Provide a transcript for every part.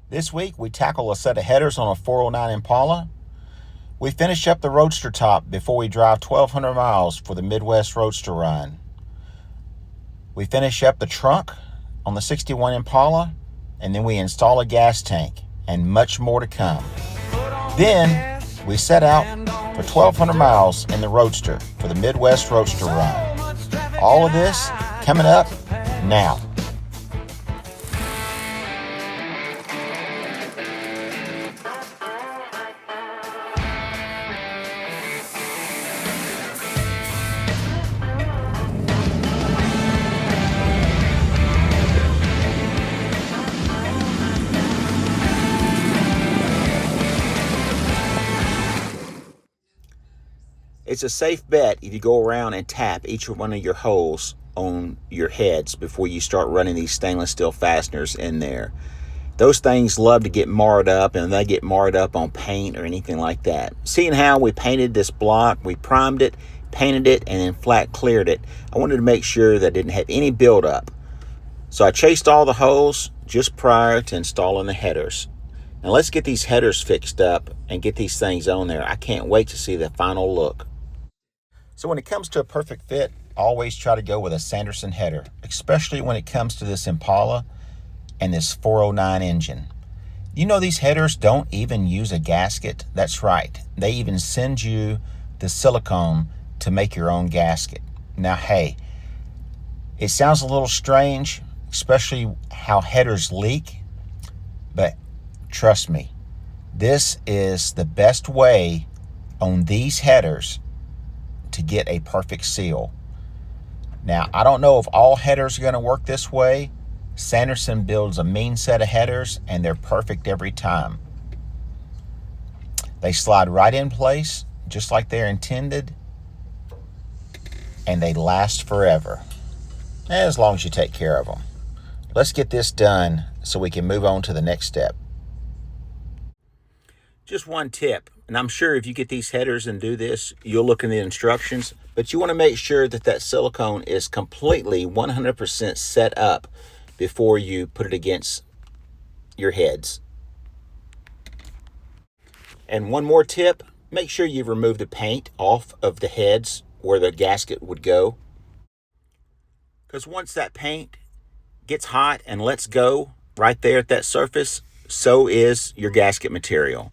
This week we tackle a set of headers on a 409 Impala. We finish up the Roadster top before we drive 1,200 miles for the Midwest Roadster Run. We finish up the trunk on the 61 Impala, and then we install a gas tank, and much more to come. Then we set out for 1,200 miles in the Roadster for the Midwest Roadster Run. All of this coming up now. It's a safe bet if you go around and tap each one of your holes on your heads before you start running these stainless steel fasteners in there. Those things love to get marred up, and they get marred up on paint or anything like that. Seeing how we painted this block, we primed it, painted it, and then flat cleared it, I wanted to make sure that it didn't have any buildup. So I chased all the holes just prior to installing the headers. Now let's get these headers fixed up and get these things on there. I can't wait to see the final look. So when it comes to a perfect fit, I always try to go with a Sanderson header, especially when it comes to this Impala and this 409 engine. You know, these headers don't even use a gasket. That's right. They even send you the silicone to make your own gasket. Now, hey, it sounds a little strange, especially how headers leak, but trust me, this is the best way on these headers to get a perfect seal. Now, I don't know if all headers are going to work this way. Sanderson builds a mean set of headers, and they're perfect every time. They slide right in place, just like they're intended, and they last forever, as long as you take care of them. Let's get this done so we can move on to the next step. Just one tip, and I'm sure if you get these headers and do this, you'll look in the instructions, but you want to make sure that that silicone is completely 100% set up before you put it against your heads. And one more tip, make sure you remove the paint off of the heads where the gasket would go. Because once that paint gets hot and lets go right there at that surface, so is your gasket material.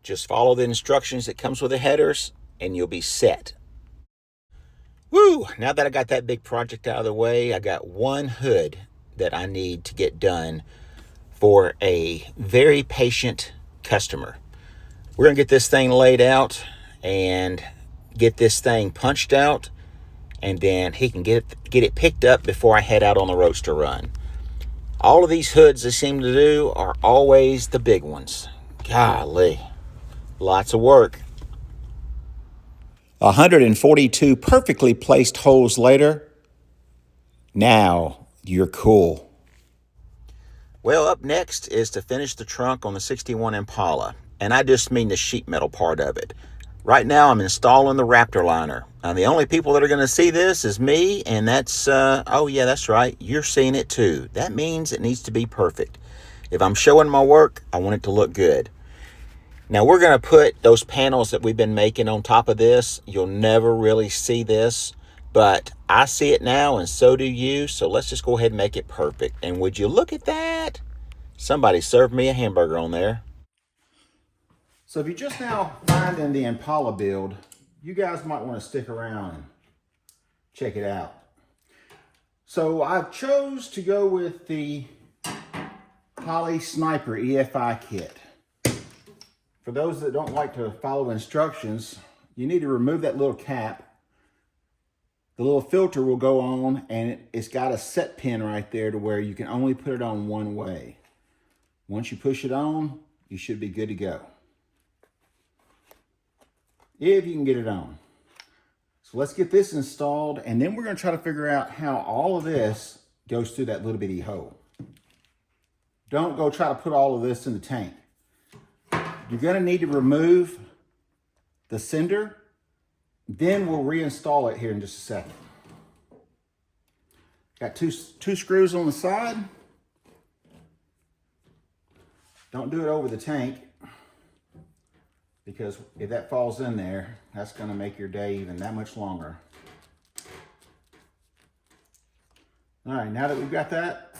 Just follow the instructions that comes with the headers and you'll be set. Woo! Now that I got that big project out of the way, I got one hood that I need to get done for a very patient customer. We're going to get this thing laid out and get this thing punched out, and then he can get it picked up before I head out on the Roadster Run. All of these hoods they seem to do are always the big ones. Golly. Lots of work. 142 perfectly placed holes later. Now you're cool. Well, up next is to finish the trunk on the 61 Impala, and I just mean the sheet metal part of it. Right now I'm installing the rafter liner. Now the only people that are going to see this is me, and that's, oh yeah, that's right, you're seeing it too. That means it needs to be perfect. If I'm showing my work, I want it to look good. Now we're going to put those panels that we've been making on top of this. You'll never really see this, but I see it now and so do you. So let's just go ahead and make it perfect. And would you look at that? Somebody served me a hamburger on there. So if you're just now finding the Impala build, you guys might want to stick around and check it out. So I chose to go with the Poly Sniper EFI kit. For those that don't like to follow instructions, you need to remove that little cap. The little filter will go on, and it's got a set pin right there to where you can only put it on one way. Once you push it on, you should be good to go. If you can get it on. So let's get this installed, and then we're going to try to figure out how all of this goes through that little bitty hole. Don't go try to put all of this in the tank. You're going to need to remove the cinder. Then we'll reinstall it here in just a second. Got two screws on the side. Don't do it over the tank, because if that falls in there, that's going to make your day even that much longer. All right, now that we've got that,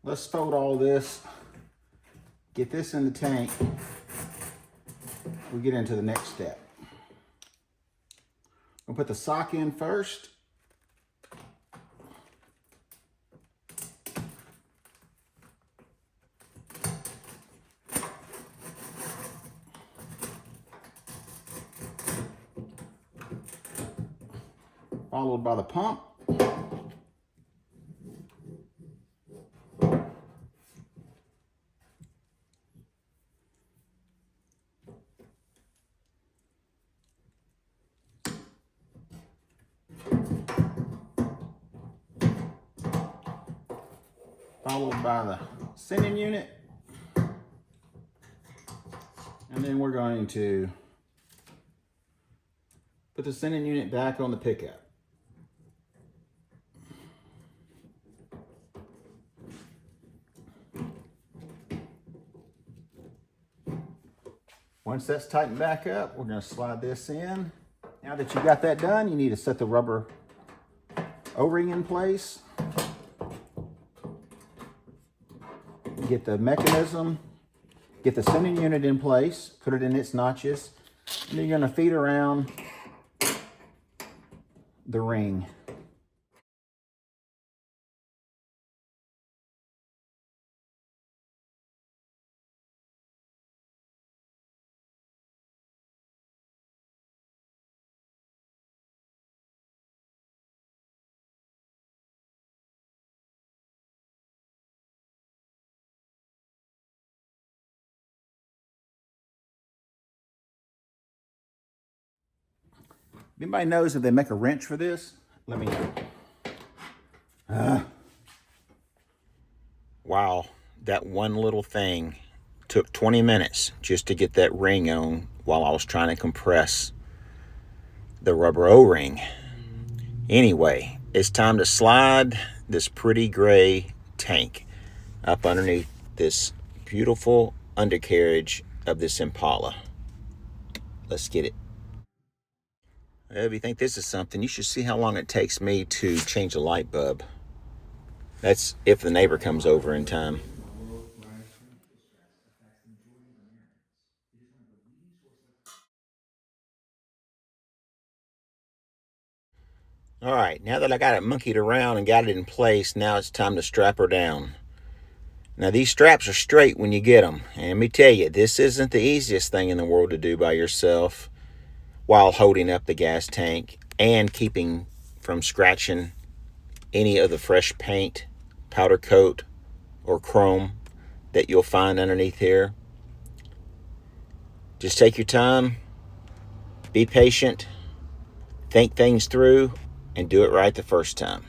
let's fold all this, get this in the tank. We get into the next step. We'll put the sock in first. Followed by the pump. Followed by the sending unit. And then we're going to put the sending unit back on the pickup. Once that's tightened back up, we're going to slide this in. Now that you've got that done, you need to set the rubber O-ring in place. Get the mechanism, get the sending unit in place, put it in its notches, and then you're going to feed around the ring. Anybody knows if they make a wrench for this? Let me know. Wow, that one little thing took 20 minutes just to get that ring on while I was trying to compress the rubber O-ring. Anyway, it's time to slide this pretty gray tank up underneath this beautiful undercarriage of this Impala. Let's get it. If you think this is something, you should see how long it takes me to change a light bulb. That's if the neighbor comes over in time. All right, now that I got it monkeyed around and got it in place, now it's time to strap her down. Now these straps are straight when you get them. And let me tell you, this isn't the easiest thing in the world to do by yourself while holding up the gas tank and keeping from scratching any of the fresh paint, powder coat, or chrome that you'll find underneath here. Just take your time, be patient, think things through, and do it right the first time.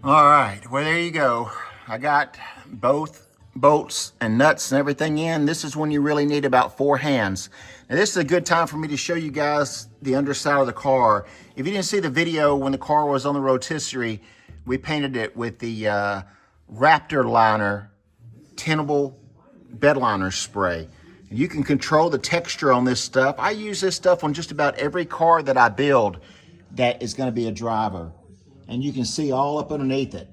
All right, well, there you go. I got both bolts and nuts and everything in. This is when you really need about 4 hands. Now, this is a good time for me to show you guys the underside of the car. If you didn't see the video when the car was on the rotisserie, we painted it with the Rafter liner tintable bedliner spray. You can control the texture on this stuff. I use this stuff on just about every car that I build that is going to be a driver. And you can see all up underneath it.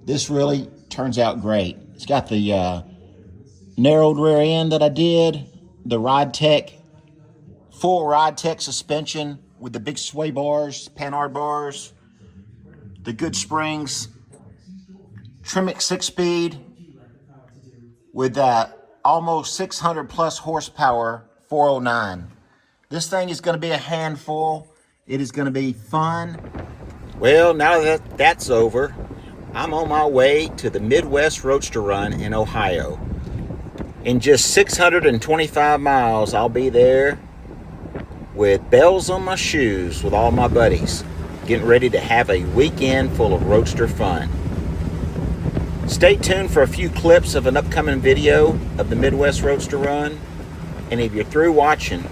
This really turns out great. It's got the narrowed rear end that I did, the Ride Tech, full Ride Tech suspension with the big sway bars, Panhard bars, the good springs, Tremec 6-speed with almost 600 plus horsepower 409. This thing is going to be a handful. It is going to be fun. Well, now that that's over, I'm on my way to the Midwest Roadster Run in Ohio. In just 625 miles, I'll be there with bells on my shoes with all my buddies, getting ready to have a weekend full of roadster fun. Stay tuned for a few clips of an upcoming video of the Midwest Roadster Run. And if you're through watching,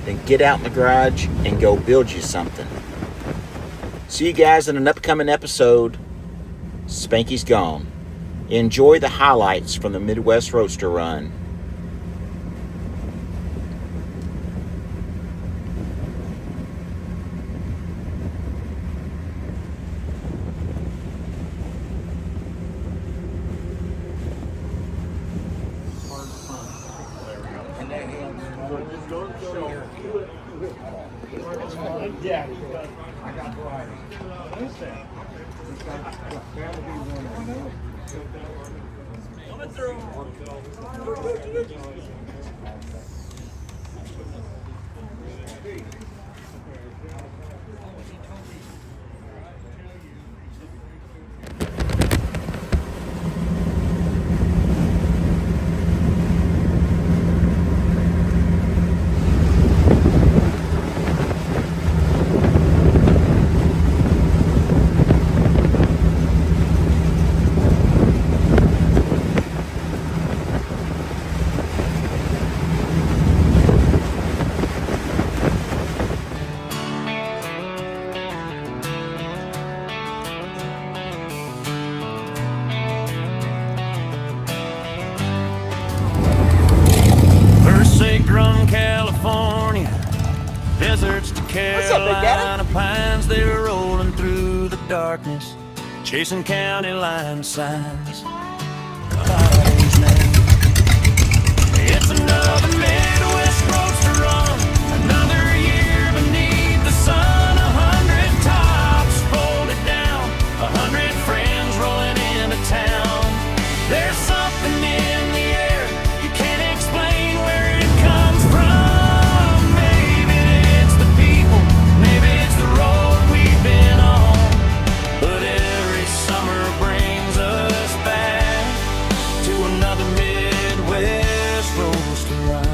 then get out in the garage and go build you something. See you guys in an upcoming episode. Spanky's gone. Enjoy the highlights from the Midwest Roadster Run. Yeah, I got variety. Coming through. California, deserts to Carolina pines, they were rolling through the darkness, chasing county line signs. It's another Midwest Roadster Run, another year beneath the sun. 100 tops folded down, 100 friends rolling into town. There's something in the air, you can't explain where it comes from. Maybe it's the people, maybe it's the road we've been on, but every summer brings us back to another Midwest Roadster Run.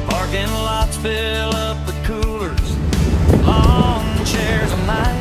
Parking lots fill up the coolers, lawn chairs and lights.